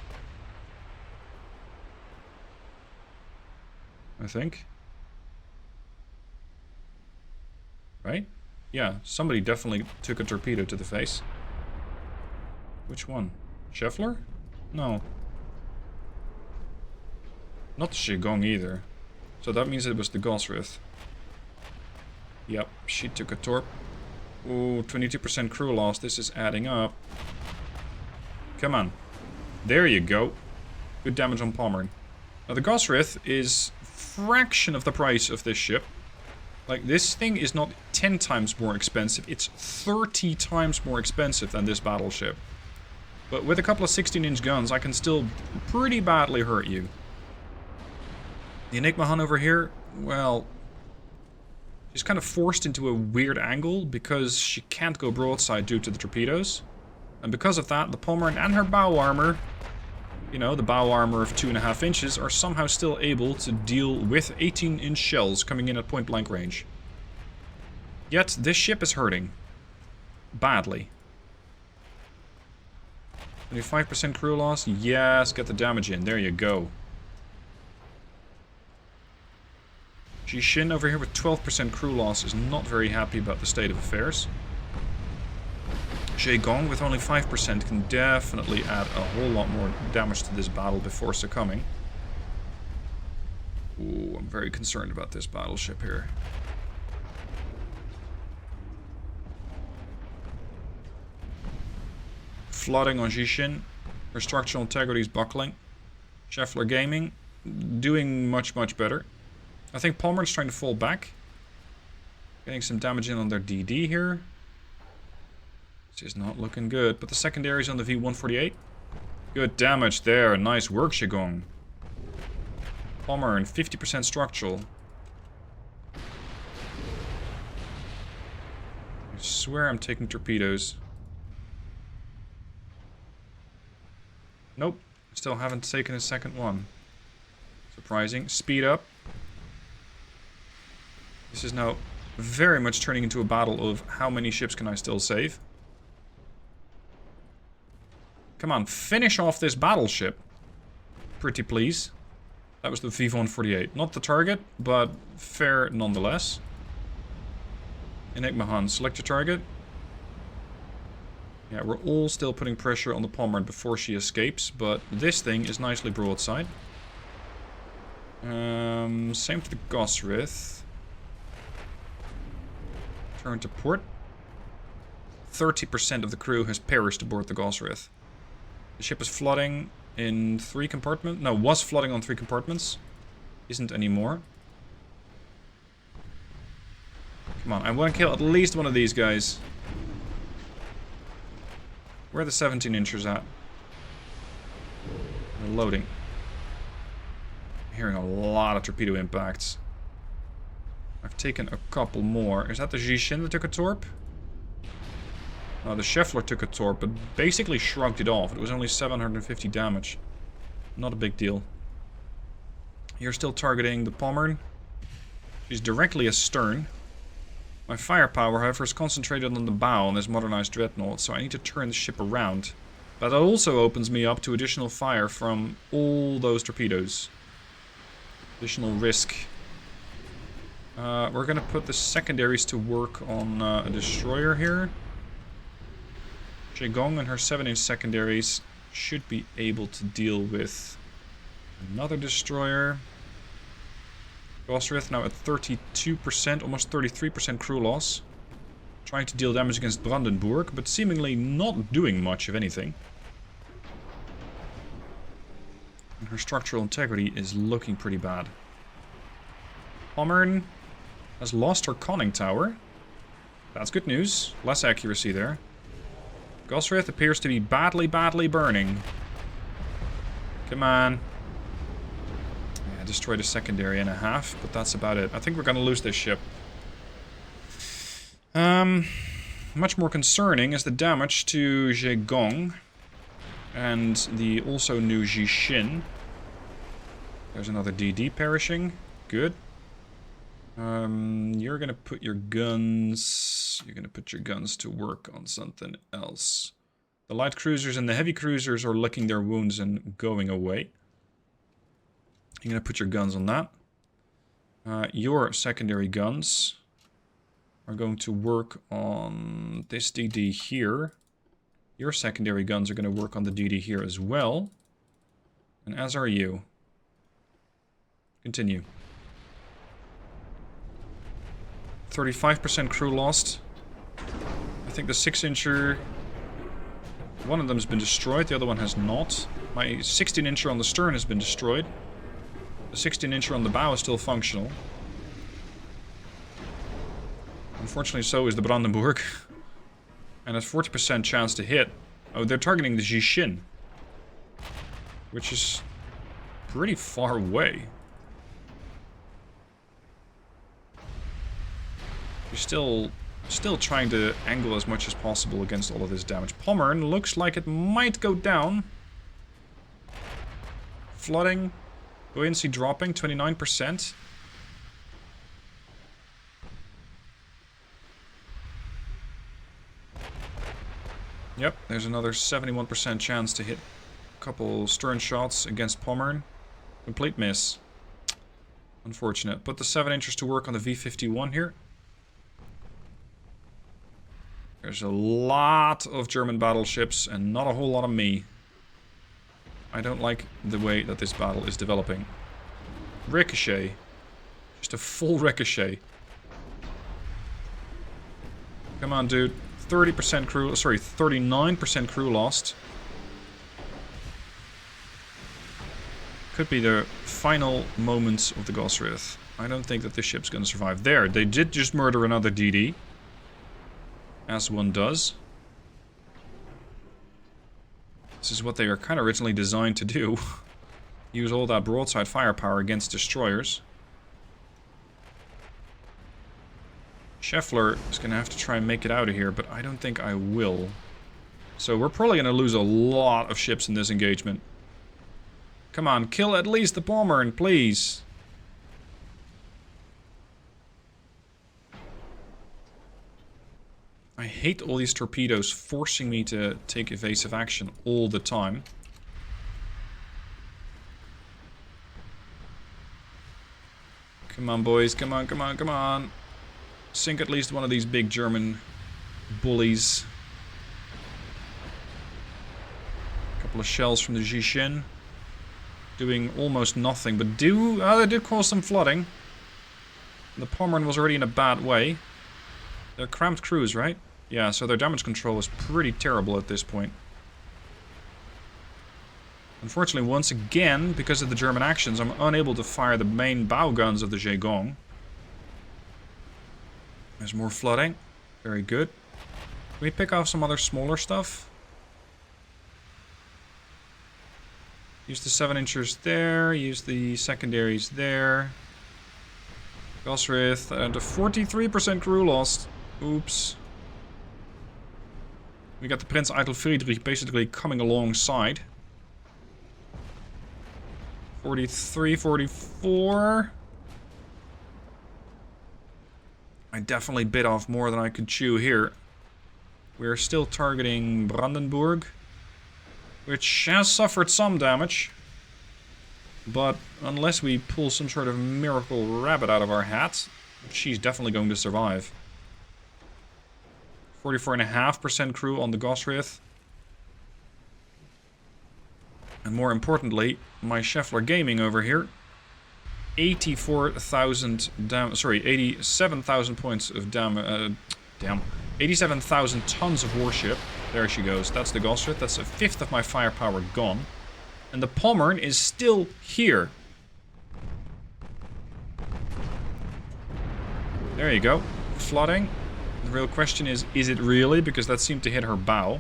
I think. Right? Yeah, somebody definitely took a torpedo to the face. Which one? Scheffler? No. Not the Shigong either. So that means it was the Gosrith. Yep, she took a torp. Ooh, 22% crew loss. This is adding up. Come on. There you go. Good damage on Pommern. Now the Gosrith is fraction of the price of this ship. Like, this thing is not 10 times more expensive. It's 30 times more expensive than this battleship. But with a couple of 16-inch guns, I can still pretty badly hurt you. The Enigma Hun over here, well, she's kind of forced into a weird angle because she can't go broadside due to the torpedoes. And because of that, the Pommern and her bow armor, you know, the bow armor of 2.5 inches, are somehow still able to deal with 18-inch shells coming in at point-blank range. Yet, this ship is hurting. Badly. 25% crew loss? Yes, get the damage in. There you go. Jishin over here with 12% crew loss is not very happy about the state of affairs. Jaegong with only 5% can definitely add a whole lot more damage to this battle before succumbing. Ooh, I'm very concerned about this battleship here. Flooding on Jishin. Her structural integrity is buckling. Scheffler Gaming doing much, much better. I think Pommern's trying to fall back. Getting some damage in on their DD here. This is not looking good. But the secondaries on the V-148. Good damage there. Nice work, Shigong. Pommern, 50% structural. I swear I'm taking torpedoes. Nope. Still haven't taken a second one. Surprising. Speed up. This is now very much turning into a battle of how many ships can I still save. Come on, finish off this battleship. Pretty please. That was the V-148. Not the target, but fair nonetheless. Enigma Han, select your target. Yeah, we're all still putting pressure on the Pommern before she escapes, but this thing is nicely broadside. Same for the Gosrith. Turn to port. 30% of the crew has perished aboard the Gosrith. The ship is flooding in 3 compartments. No, was flooding on 3 compartments. Isn't anymore. Come on, I want to kill at least one of these guys. Where are the 17-inchers at? They're loading. I'm hearing a lot of torpedo impacts. I've taken a couple more. Is that the Jishin that took a torp? No, the Scheffler took a torp, but basically shrugged it off. It was only 750 damage. Not a big deal. You're still targeting the Pommern. She's directly astern. My firepower, however, is concentrated on the bow on this modernized Dreadnought, so I need to turn the ship around. But that also opens me up to additional fire from all those torpedoes. Additional risk. We're gonna put the secondaries to work on a destroyer here. Jaegong and her 7-inch secondaries should be able to deal with another destroyer. Gosrith now at 32%, almost 33% crew loss. Trying to deal damage against Brandenburg, but seemingly not doing much of anything. And her structural integrity is looking pretty bad. Pommern has lost her conning tower. That's good news. Less accuracy there. Gosrith appears to be badly, badly burning. Come on. Yeah, destroyed a secondary and a half, but that's about it. I think we're going to lose this ship. Much more concerning is the damage to Jaegong and the also new Jishin. There's another DD perishing. Good. You're gonna put your guns... You're gonna put your guns to work on something else. The light cruisers and the heavy cruisers are licking their wounds and going away. You're gonna put your guns on that. Your secondary guns
are going to work on this DD here. Your secondary guns are going to work on the DD here as well. And as are you. Continue. 35% crew lost. I think the 6-incher... one of them has been destroyed, the other one has not. My 16-incher on the stern has been destroyed. The 16-incher on the bow is still functional. Unfortunately, so is the Brandenburg. And has 40% chance to hit. Oh, they're targeting the Jishin. Which is pretty far away. We're still trying to angle as much as possible against all of this damage. Pommern looks like it might go down. Flooding. Buoyancy dropping, 29%. Yep, there's another 71% chance to hit a couple stern shots against Pommern. Complete miss. Unfortunate. Put the 7-inchers to work on the V-51 here. There's a lot of German battleships and not a whole lot of me. I don't like the way that this battle is developing. Ricochet. Just a full ricochet. Come on, dude. 30% crew... sorry, 39% crew lost. Could be the final moments of the Gosrith. I don't think that this ship's gonna survive. There, they did just murder another DD. As one does. This is what they are kind of originally designed to do. Use all that broadside firepower against destroyers. Scheffler is going to have to try and make it out of here, but I don't think I will. So we're probably going to lose a lot of ships in this engagement. Come on, kill at least the Pommern, please. I hate all these torpedoes forcing me to take evasive action all the time. Come on, boys. Come on, come on, come on. Sink at least one of these big German bullies. A couple of shells from the Jishin. Doing almost nothing, but they did cause some flooding. The Pommern was already in a bad way. They're cramped crews, right? Yeah, so their damage control is pretty terrible at this point. Unfortunately, once again, because of the German actions, I'm unable to fire the main bow guns of the Zhejiang. There's more flooding. Very good. Can we pick off some other smaller stuff? Use the 7-inchers there. Use the secondaries there. Gosrith, and a 43% crew lost. Oops. We got the Prince Eitel Friedrich basically coming alongside. 43, 44. I definitely bit off more than I could chew here. We're still targeting Brandenburg, which has suffered some damage. But unless we pull some sort of miracle rabbit out of our hat, she's definitely going to survive. 44.5% crew on the Gosrith. And more importantly, my Scheffler Gaming over here. 87,000 points of damage. 87,000 tons of warship. There she goes. That's the Gosrith. That's a fifth of my firepower gone. And the Pommern is still here. There you go. Flooding. The real question is it really? Because that seemed to hit her bow.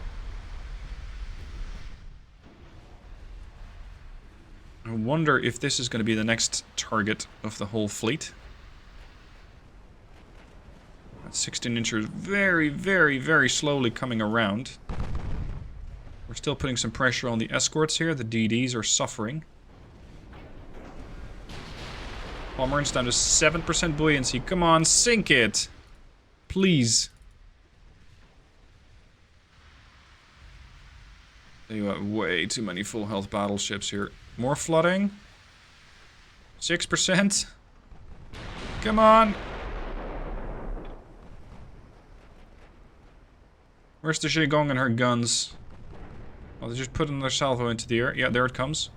I wonder if this is going to be the next target of the whole fleet. That 16-incher very, very, very slowly coming around. We're still putting some pressure on the escorts here. The DDs are suffering. Pommern's down to 7% buoyancy. Come on, sink it! Please. You have way too many full health battleships here. More flooding. 6%. Come on. Where's the Zhejiang and her guns? Oh, they just put another salvo into the air. Yeah, there it comes.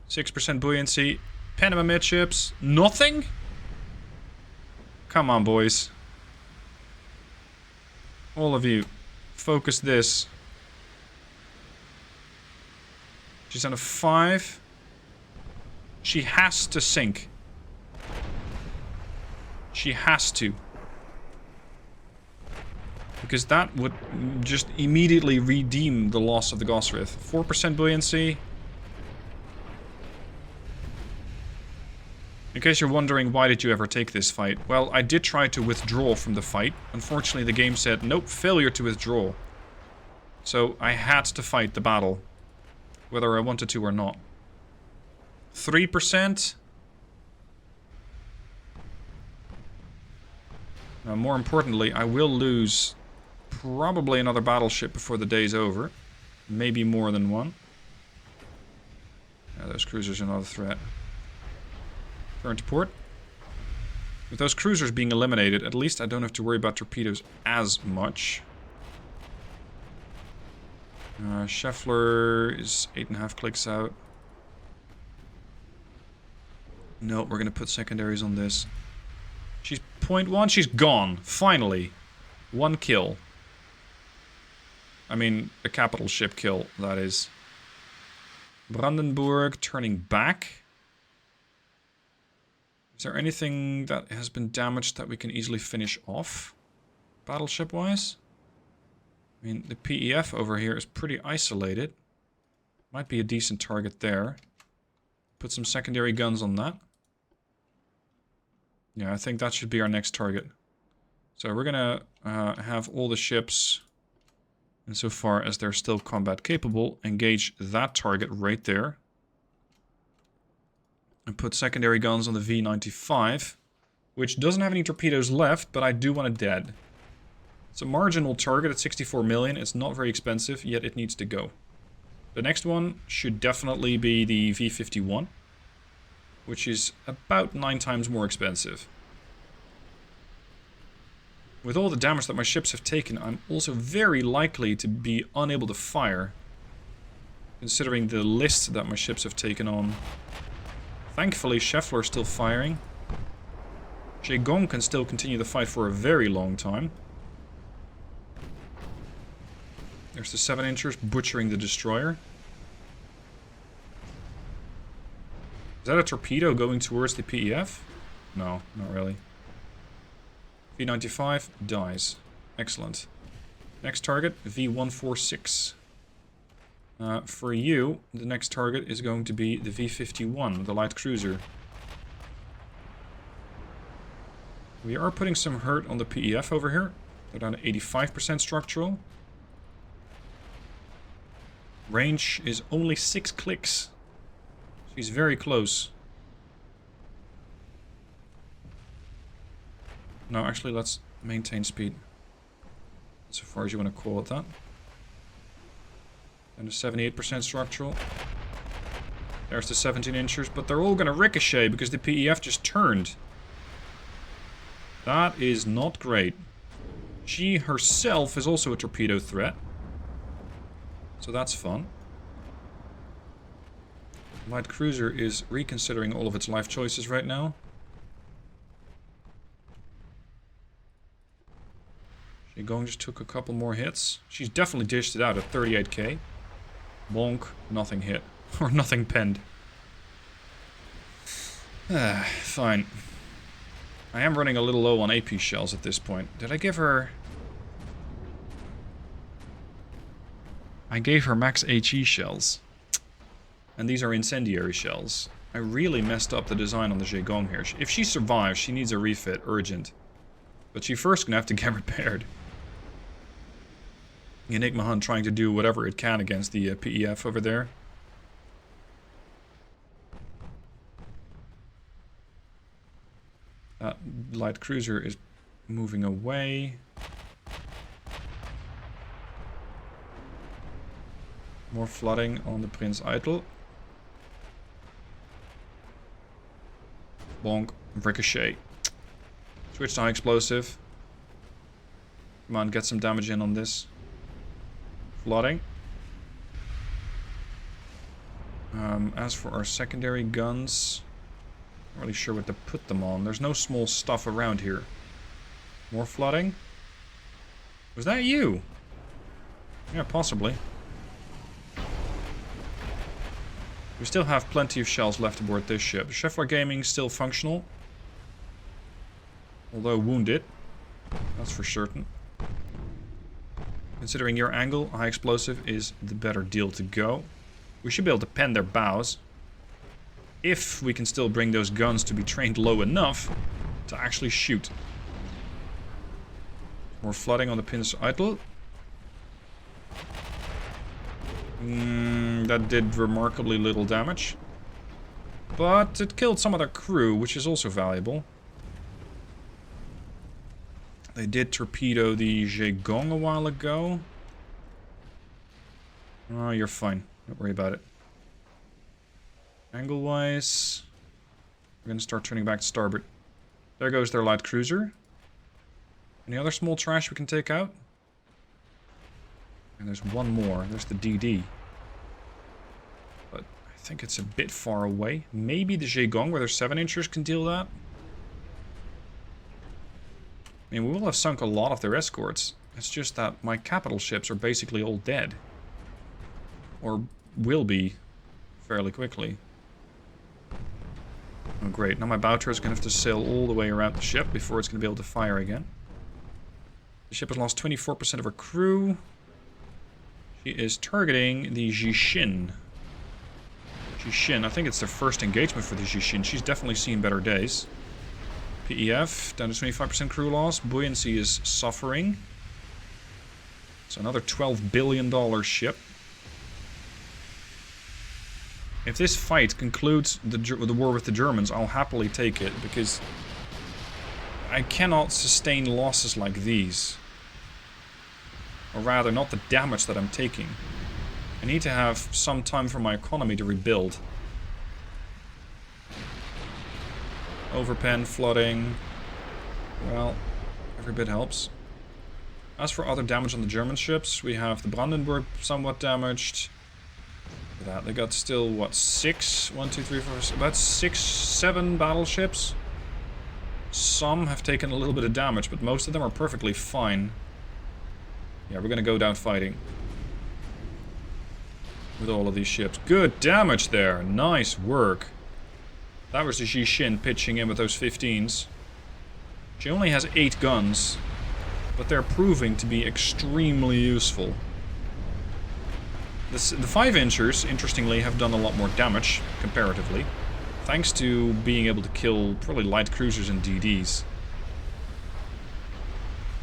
6% buoyancy. Panama midships. Nothing? Come on, boys. All of you. Focus this. She's on a 5. She has to sink. She has to. Because that would just immediately redeem the loss of the Gosrith. 4% buoyancy. In case you're wondering why did you ever take this fight, well, I did try to withdraw from the fight. Unfortunately, the game said, nope, failure to withdraw. So I had to fight the battle, whether I wanted to or not. 3%. Now, more importantly, I will lose probably another battleship before the day's over. Maybe more than one. Yeah, those cruisers are not a threat. Turn to port. With those cruisers being eliminated, at least I don't have to worry about torpedoes as much. Scheffler is 8.5 clicks out. No, we're going to put secondaries on this. She's 0.1. She's gone. Finally. 1 kill. I mean, a capital ship kill, that is. Brandenburg turning back. Is there anything that has been damaged that we can easily finish off? Battleship-wise? I mean, the PEF over here is pretty isolated. Might be a decent target there. Put some secondary guns on that. Yeah, I think that should be our next target. So we're gonna have all the ships, insofar as they're still combat capable, engage that target right there. And put secondary guns on the V95, which doesn't have any torpedoes left, but I do want it dead. It's a marginal target at 64 million. It's not very expensive, yet it needs to go. The next one should definitely be the V51, which is about 9 times more expensive. With all the damage that my ships have taken, I'm also very likely to be unable to fire, considering the list that my ships have taken on. Thankfully, Scheffler is still firing. Zhejiang can still continue the fight for a very long time. There's the 7-inchers butchering the destroyer. Is that a torpedo going towards the PEF? No, not really. V95 dies. Excellent. Next target, V146. For you, the next target is going to be the V51, the light cruiser. We are putting some hurt on the PEF over here. They're down to 85% structural. Range is only 6 clicks. She's very close. No, actually, let's maintain speed. So far as you want to call it that. And a 78% structural. There's the 17-inchers, but they're all going to ricochet because the PEF just turned. That is not great. She herself is also a torpedo threat. So that's fun. Light cruiser is reconsidering all of its life choices right now. Zhejiang just took a couple more hits. She's definitely dished it out at 38k. Bonk, nothing hit. Or nothing penned. Fine. I am running a little low on AP shells at this point. Did I give her... I gave her max HE shells. And these are incendiary shells. I really messed up the design on the Zhejiang here. If she survives, she needs a refit, urgent. But she first gonna have to get repaired. Enigma Hunt trying to do whatever it can against the PEF over there. That light cruiser is moving away. More flooding on the Prince Eitel. Bonk, ricochet. Switch to high explosive. Come on, get some damage in on this. Flooding. As for our secondary guns, not really sure what to put them on. There's no small stuff around here. More flooding? Was that you? Yeah, possibly. We still have plenty of shells left aboard this ship. Scheffler Gaming still functional. Although wounded. That's for certain. Considering your angle, high explosive is the better deal to go. We should be able to pen their bows. If we can still bring those guns to be trained low enough to actually shoot. More flooding on the Pin's idle. That did remarkably little damage. But it killed some of their crew, which is also valuable. They did torpedo the Zheigong a while ago. Oh, you're fine. Don't worry about it. Angle-wise, we're going to start turning back to starboard. There goes their light cruiser. Any other small trash we can take out? And there's one more. There's the DD. But I think it's a bit far away. Maybe the Zheigong, where their 7-inchers, can deal that. I mean, we will have sunk a lot of their escorts. It's just that my capital ships are basically all dead. Or will be fairly quickly. Oh great, now my bow turret is going to have to sail all the way around the ship before it's going to be able to fire again. The ship has lost 24% of her crew. She is targeting the Jishin. Jishin, I think it's their first engagement for the Jishin. She's definitely seen better days. PEF, down to 25% crew loss. Buoyancy is suffering. It's another $12 billion ship. If this fight concludes the war with the Germans, I'll happily take it, because I cannot sustain losses like these. Or rather, not the damage that I'm taking. I need to have some time for my economy to rebuild. Overpen, flooding. Well, every bit helps. As for other damage on the German ships, we have the Brandenburg somewhat damaged. That they got still, what, 6? 1, 2, 3, 4, about 6, 7 battleships. Some have taken a little bit of damage, but most of them are perfectly fine. Yeah, we're gonna go down fighting. With all of these ships. Good damage there. Nice work. That was the Jishin pitching in with those 15s. She only has 8 guns, but they're proving to be extremely useful. The 5-inchers, interestingly, have done a lot more damage, comparatively. Thanks to being able to kill probably light cruisers and DDs.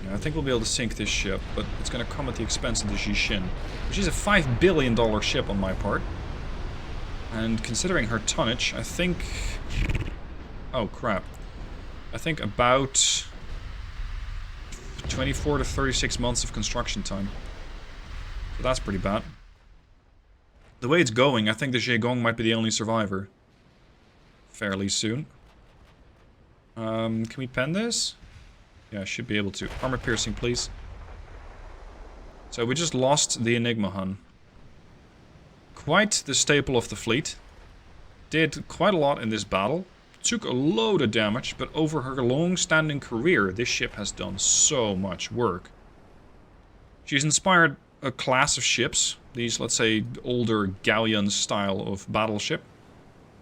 Yeah, I think we'll be able to sink this ship, but it's going to come at the expense of the Jishin. Which is a $5 billion ship on my part. And considering her tonnage, I think... Oh, crap. I think about 24 to 36 months of construction time. So that's pretty bad. The way it's going, I think the Zheigong might be the only survivor. Fairly soon. Can we pen this? Yeah, I should be able to. Armor piercing, please. So we just lost the Enigma Hun. Quite the staple of the fleet. Did quite a lot in this battle. Took a load of damage, but over her long-standing career, this ship has done so much work. She's inspired a class of ships. These, let's say, older galleon style of battleship.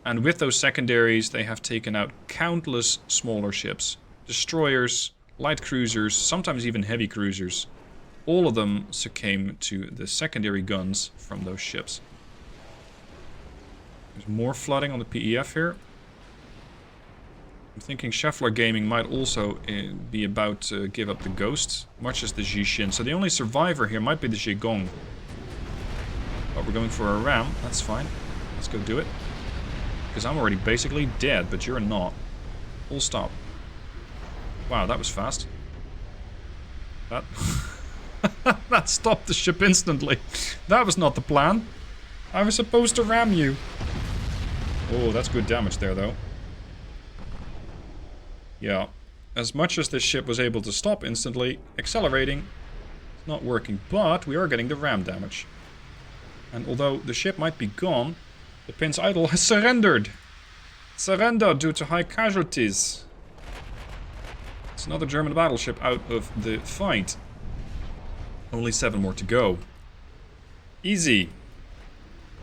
And with those secondaries, they have taken out countless smaller ships. Destroyers, light cruisers, sometimes even heavy cruisers. All of them succumb to the secondary guns from those ships. There's more flooding on the PEF here. I'm thinking Scheffler Gaming might also be about to give up the Ghost, much as the Jishin. So the only survivor here might be the Zheigong. But we're going for a ram. That's fine. Let's go do it. Because I'm already basically dead, but you're not. Full stop. Wow, that was fast. That... that stopped the ship instantly. That was not the plan. I was supposed to ram you. Oh, that's good damage there, though. Yeah. as much as this ship was able to stop instantly, accelerating, it's not working. But we are getting the ram damage. And although the ship might be gone, the Prince Idol has surrendered. Surrender due to high casualties. It's another German battleship out of the fight. Only 7 more to go. Easy.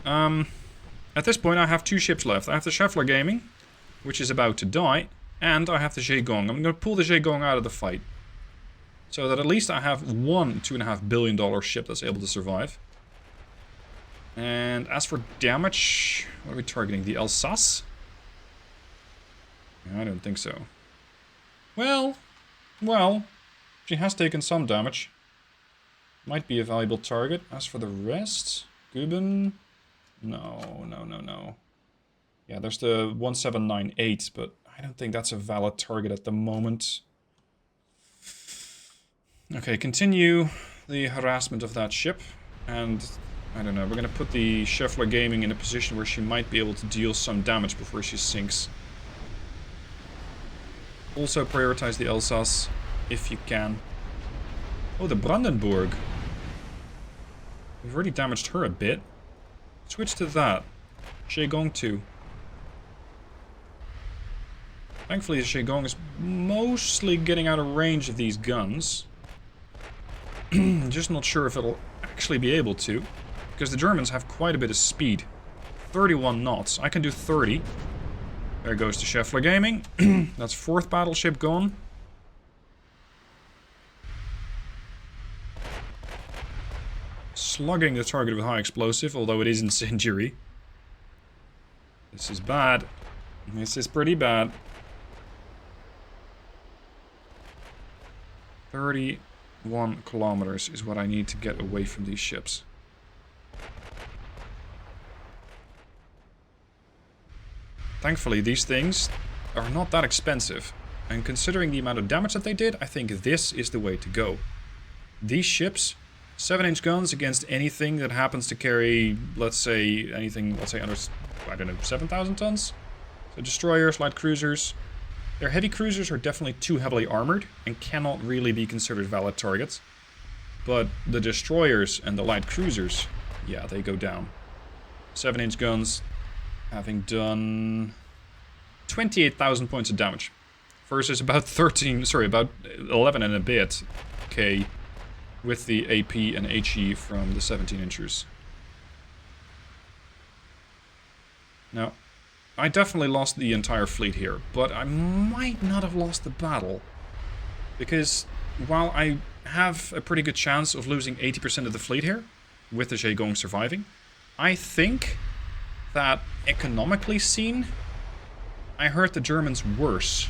At this point I have 2 ships left. I have the Scheffler Gaming, which is about to die, and I have the Jaegong. I'm going to pull the Jaegong out of the fight. So that at least I have one $2.5 billion ship that's able to survive. And as for damage, what are we targeting? The Alsace? I don't think so. Well, she has taken some damage. Might be a valuable target. As for the rest, Guben, no. Yeah, there's the 1798, but I don't think that's a valid target at the moment. Okay, continue the harassment of that ship, and I don't know, we're gonna put the Scheffler Gaming in a position where she might be able to deal some damage before she sinks. Also prioritize the Alsace, if you can. Oh, the Brandenburg. We've already damaged her a bit. Switch to that. Jaegong 2. Thankfully, the Jaegong is mostly getting out of range of these guns. Just not sure if it'll actually be able to, because the Germans have quite a bit of speed. 31 knots. I can do 30. There goes the Scheffler Gaming. That's 4th battleship gone. Slugging the target with high explosive, although it is incendiary. This is bad. This is pretty bad. 31 kilometers is what I need to get away from these ships. Thankfully, these things are not that expensive. And considering the amount of damage that they did, I think this is the way to go. These ships, 7-inch guns against anything that happens to carry, let's say, anything, let's say under, I don't know, 7,000 tons? So destroyers, light cruisers. Their heavy cruisers are definitely too heavily armored and cannot really be considered valid targets. But the destroyers and the light cruisers, yeah, they go down. 7-inch guns, having done 28,000 points of damage. Versus about 11 and a bit K with the AP and HE from the 17-inchers. Now, I definitely lost the entire fleet here, but I might not have lost the battle. Because while I have a pretty good chance of losing 80% of the fleet here, with the Jaegong surviving, I think that economically seen, I hurt the Germans worse.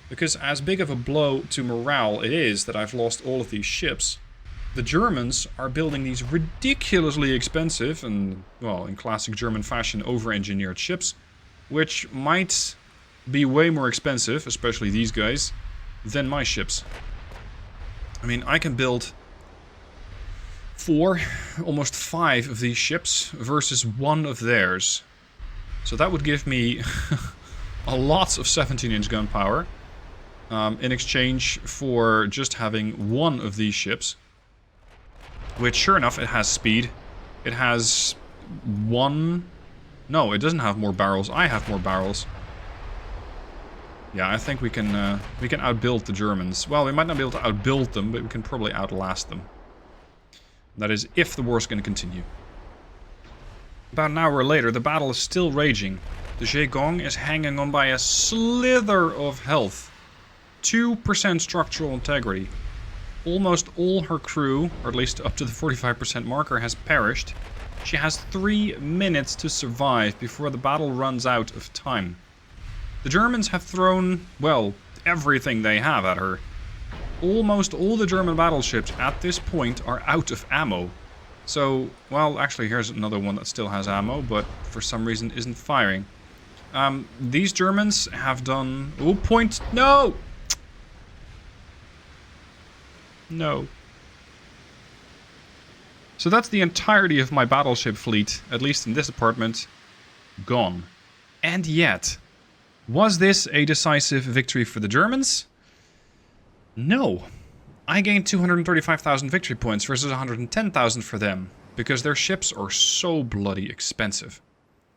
Because as big of a blow to morale it is that I've lost all of these ships, the Germans are building these ridiculously expensive and, well, in classic German fashion, over-engineered ships, which might be way more expensive, especially these guys, than my ships. I mean, I can build 4, almost 5 of these ships versus 1 of theirs. So that would give me a lot of 17-inch gun power in exchange for just having 1 of these ships. Which, sure enough, it has speed. It has 1... No, it doesn't have more barrels. I have more barrels. Yeah, I think we can outbuild the Germans. Well, we might not be able to outbuild them, but we can probably outlast them. That is, if the war's going to continue. About an hour later, the battle is still raging. The Jaegong is hanging on by a slither of health. 2% structural integrity. Almost all her crew, or at least up to the 45% marker, has perished. She has 3 minutes to survive before the battle runs out of time. The Germans have thrown, well, everything they have at her. Almost all the German battleships at this point are out of ammo. So, well, actually here's another one that still has ammo, but for some reason isn't firing. These Germans have done... Oh, point! No! No. So that's the entirety of my battleship fleet, at least in this apartment, gone. And yet, Was this a decisive victory for the Germans? No. I gained 235,000 victory points versus 110,000 for them, because their ships are so bloody expensive.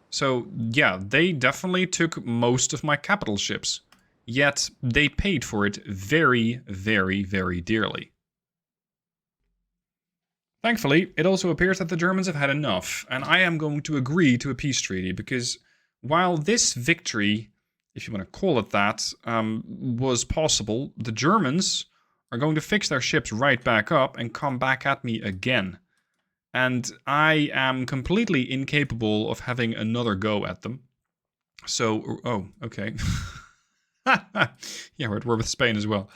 So, yeah, they definitely took most of my capital ships. Yet, they paid for it very, very, very dearly. Thankfully, it also appears that the Germans have had enough, and I am going to agree to a peace treaty, because while this victory, if you want to call it that, was possible, the Germans are going to fix their ships right back up and come back at me again. And I am completely incapable of having another go at them. So, oh, okay. Yeah, we're at war with Spain as well.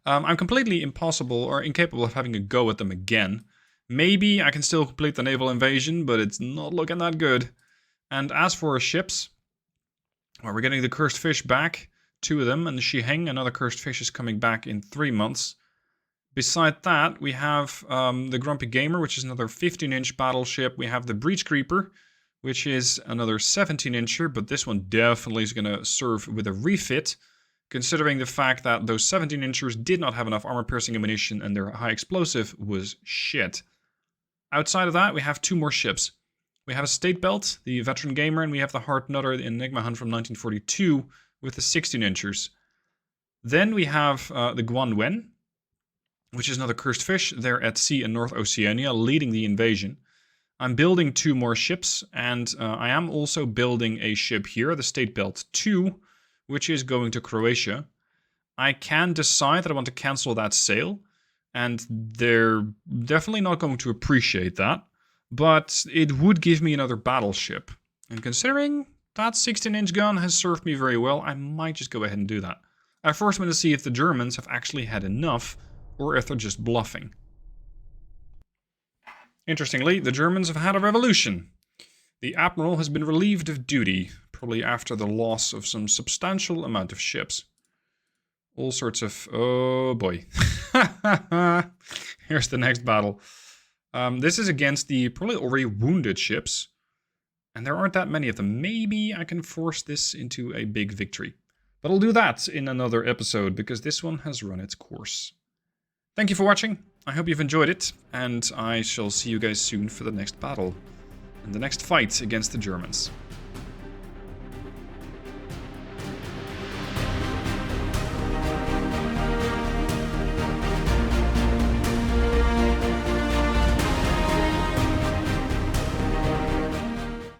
I'm completely incapable of having a go at them again. Maybe I can still complete the naval invasion, but it's not looking that good. And as for our ships, well, we're getting the Cursed Fish back, 2 of them, and the Shiheng, another Cursed Fish, is coming back in 3 months. Beside that, we have the Grumpy Gamer, which is another 15-inch battleship. We have the Breach Creeper, which is another 17-incher, but this one definitely is going to serve with a refit, considering the fact that those 17-inchers did not have enough armor-piercing ammunition and their high explosive was shit. Outside of that, we have 2 more ships. We have a State Belt, the Veteran Gamer, and we have the Hard Nutter, the Enigma Hunt from 1942 with the 16-inchers. Then we have the Guan Wen, which is another Cursed Fish. They're at sea in North Oceania, leading the invasion. I'm building 2 more ships, and I am also building a ship here, the State Belt 2, which is going to Croatia. I can decide that I want to cancel that sail, and they're definitely not going to appreciate that, but it would give me another battleship. And considering that 16-inch gun has served me very well, I might just go ahead and do that. I first want to see if the Germans have actually had enough, or if they're just bluffing. Interestingly, the Germans have had a revolution. The Admiral has been relieved of duty, probably after the loss of some substantial amount of ships. All sorts of... oh boy. Here's the next battle. This is against the probably already wounded ships. And there aren't that many of them. Maybe I can force this into a big victory. But I'll do that in another episode, because this one has run its course. Thank you for watching. I hope you've enjoyed it, and I shall see you guys soon for the next battle and the next fight against the Germans.